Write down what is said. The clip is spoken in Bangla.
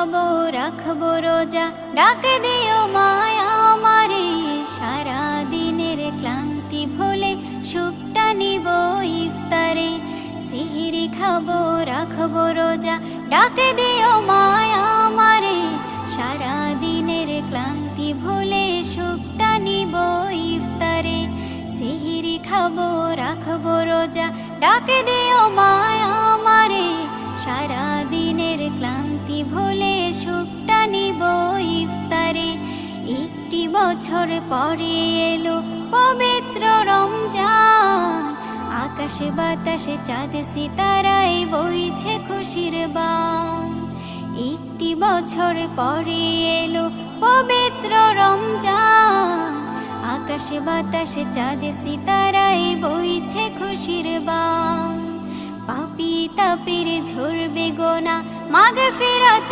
খাবো রাখবো রোজা, ডাক দিও মায়া আমারে। সারা দিনের ক্লান্তি ভুলে সুখটা নিব ইফতারে। সেহরি খাবো রাখবো রোজা, ডাক দিও মায়া আমারে। সারা দিনের ক্লান্তি ভুলে সুখটা নিব ইফতারে। সেহরি খাবো রাখবো রোজা, ডাক দিও মায়া আমারে। সারা দিনের ক্লান্তি ভুলে সুখটা নিব ইফতারে। একটি বছর পরে এলো পবিত্র রমজান, আকাশে বাতাসে চাঁদ সিতারায় বইছে খুশির বান। একটি বছর পরে এলো পবিত্র রমজান, আকাশে বাতাসে চাঁদ সিতারায় বইছে খুশির বান। পাপী তাপীর ঝরবে গোনা মাগফিরাত